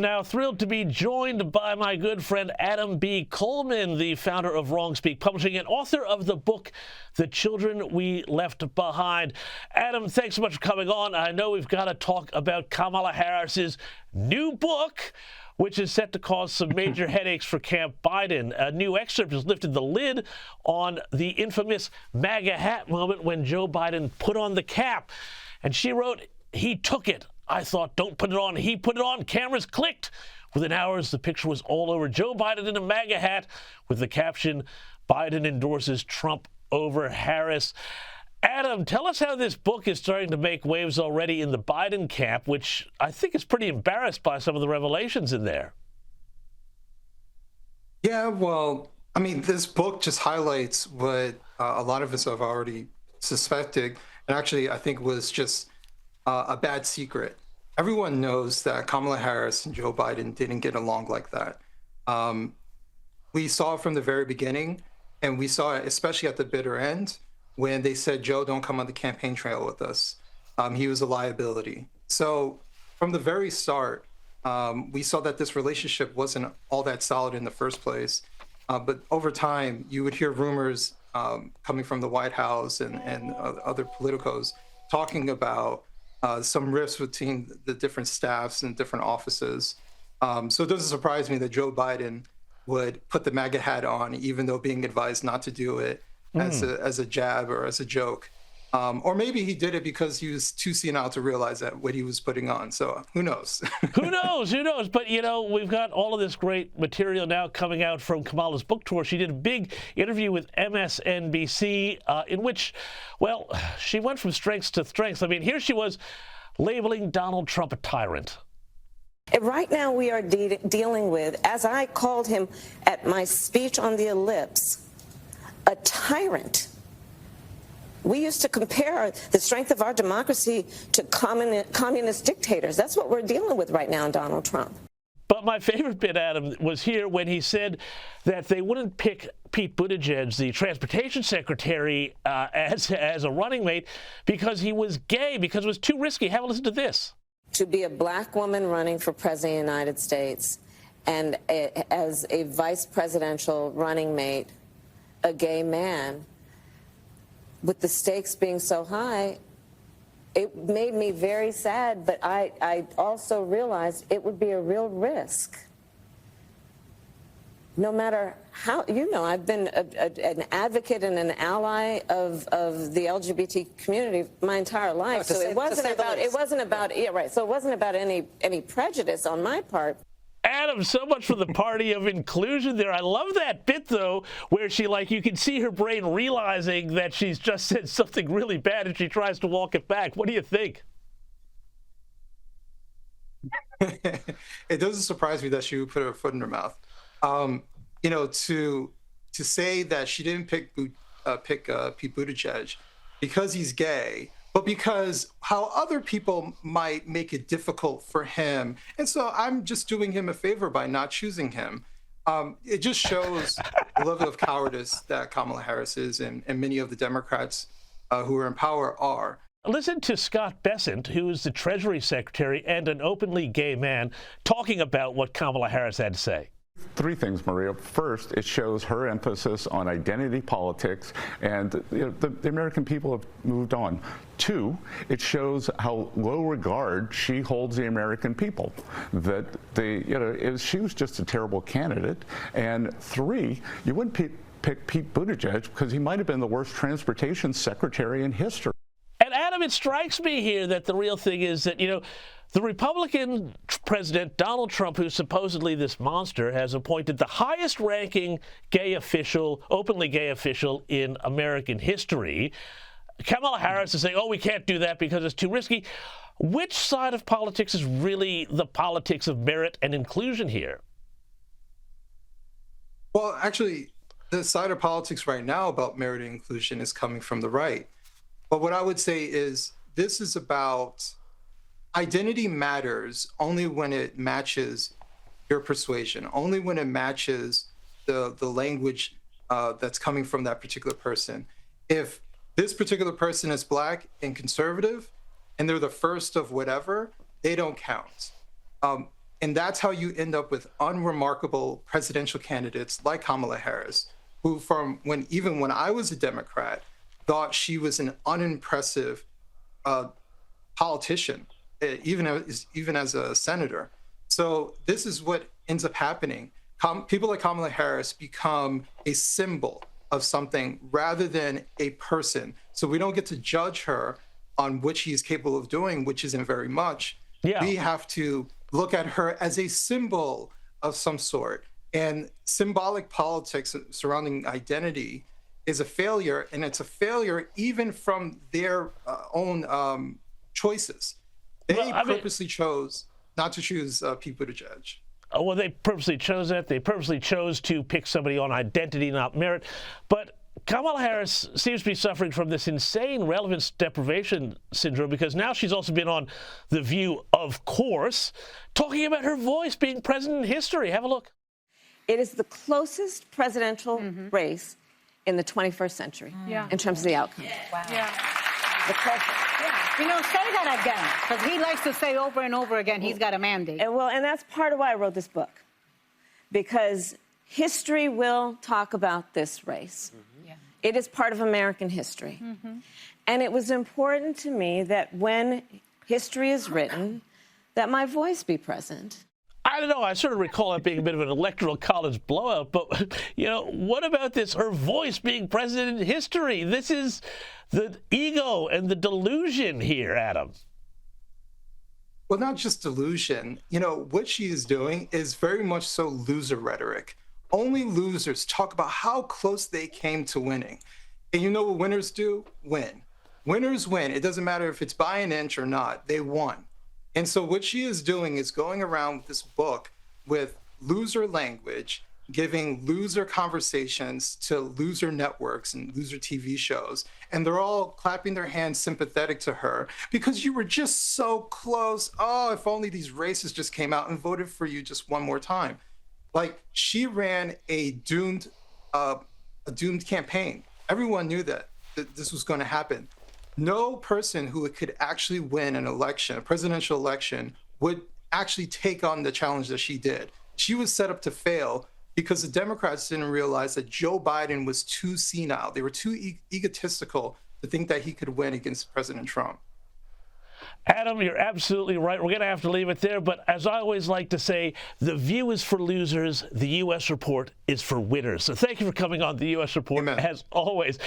Now, thrilled to be joined by my good friend Adam B. Coleman, the founder of Wrong Speak Publishing and author of the book, The Children We Left Behind. Adam, thanks so much for coming on. I know we've got to talk about Kamala Harris's new book, which is set to cause some major headaches for Camp Biden. A new excerpt has lifted the lid on the infamous MAGA hat moment when Joe Biden put on the cap. And she wrote, "He took it. I thought, don't put it on." He put it on. Cameras clicked. Within hours, the picture was all over Joe Biden in a MAGA hat with the caption, "Biden endorses Trump over Harris." Adam, tell us how this book is starting to make waves already in the Biden camp, which I think is pretty embarrassed by some of the revelations in there. Yeah, well, I mean, this book just highlights what a lot of us have already suspected, and actually I think was just a bad secret. Everyone knows that Kamala Harris and Joe Biden didn't get along like that. We saw it from the very beginning, and we saw it especially at the bitter end when they said, "Joe, don't come on the campaign trail with us." He was a liability. So from the very start, we saw that this relationship wasn't all that solid in the first place. But over time, you would hear rumors coming from the White House and other politicos talking about some rifts between the different staffs and different offices. So it doesn't surprise me that Joe Biden would put the MAGA hat on, even though being advised not to do it as a jab or as a joke. Or maybe he did it because he was too senile to realize that what he was putting on. So who knows? Who knows? Who knows? But, you know, we've got all of this great material now coming out from Kamala's book tour. She did a big interview with MSNBC in which, well, she went from strengths to strengths. I mean, here she was labeling Donald Trump a tyrant. Right now we are dealing with, as I called him at my speech on the ellipse, a tyrant. We used to compare the strength of our democracy to communist dictators. That's what we're dealing with right now in Donald Trump. But my favorite bit, Adam, was here when he said that they wouldn't pick Pete Buttigieg, the transportation secretary, as a running mate because he was gay, because it was too risky. Have a listen to this. To be a black woman running for president of the United States and as a vice presidential running mate, a gay man, with the stakes being so high, it made me very sad, but I also realized it would be a real risk. No matter how, you know, I've been an advocate and an ally of the LGBT community my entire life. So it wasn't about any prejudice on my part. Adam, so much for the party of inclusion there. I love that bit, though, where she, like, you can see her brain realizing that she's just said something really bad and she tries to walk it back. What do you think? It doesn't surprise me that she would put her foot in her mouth. You know, to say that she didn't pick Pete Buttigieg because he's gay, but because how other people might make it difficult for him. And so I'm just doing him a favor by not choosing him. It just shows the level of cowardice that Kamala Harris is and many of the Democrats who are in power are. Listen to Scott Bessent, who is the Treasury Secretary and an openly gay man, talking about what Kamala Harris had to say. Three things, Maria. First, it shows her emphasis on identity politics, and the American people have moved on. Two, it shows how low regard she holds the American people, that she was just a terrible candidate. And three, you wouldn't pick Pete Buttigieg because he might have been the worst transportation secretary in history. And Adam, it strikes me here that the real thing is that, you know, the Republican president, Donald Trump, who's supposedly this monster, has appointed the highest-ranking gay official, openly gay official in American history. Kamala Harris is saying, oh, we can't do that because it's too risky. Which side of politics is really the politics of merit and inclusion here? Well, actually, the side of politics right now about merit and inclusion is coming from the right. But what I would say is this is about identity matters only when it matches your persuasion, only when it matches the language that's coming from that particular person. If this particular person is black and conservative and they're the first of whatever, they don't count. And that's how you end up with unremarkable presidential candidates like Kamala Harris, who even when I was a Democrat, thought she was an unimpressive politician, even as a senator. So this is what ends up happening. People like Kamala Harris become a symbol of something rather than a person. So we don't get to judge her on what she is capable of doing, which isn't very much. Yeah. We have to look at her as a symbol of some sort. And symbolic politics surrounding identity is a failure, and it's a failure even from their own choices. They purposely chose not to choose Pete Buttigieg. Well, they purposely chose that. They purposely chose to pick somebody on identity, not merit. But Kamala Harris seems to be suffering from this insane relevance deprivation syndrome, because now she's also been on The View, of course, talking about her voice being present in history. Have a look. It is the closest presidential race in the 21st century in terms of the outcome. Wow. The closest. You know, say that again, because he likes to say over and over again he's got a mandate. And that's part of why I wrote this book, because history will talk about this race. It is part of American history. And it was important to me that when history is written, that my voice be present. I don't know. I sort of recall it being a bit of an electoral college blowout, but, you know, what about this, her voice being present in history? This is the ego and the delusion here, Adam. Well, not just delusion. You know, what she is doing is very much so loser rhetoric. Only losers talk about how close they came to winning. And you know what winners do? Win. Winners win. It doesn't matter if it's by an inch or not. They won. And so what she is doing is going around with this book with loser language, giving loser conversations to loser networks and loser TV shows. And they're all clapping their hands sympathetic to her because you were just so close. Oh, if only these racists just came out and voted for you just one more time. Like, she ran a doomed campaign. Everyone knew that this was going to happen. No person who could actually win an election, a presidential election, would actually take on the challenge that she did. She was set up to fail because the Democrats didn't realize that Joe Biden was too senile. They were too egotistical to think that he could win against President Trump. Adam, you're absolutely right. We're going to have to leave it there. But as I always like to say, The View is for losers. The U.S. Report is for winners. So thank you for coming on The U.S. Report, Amen. as always.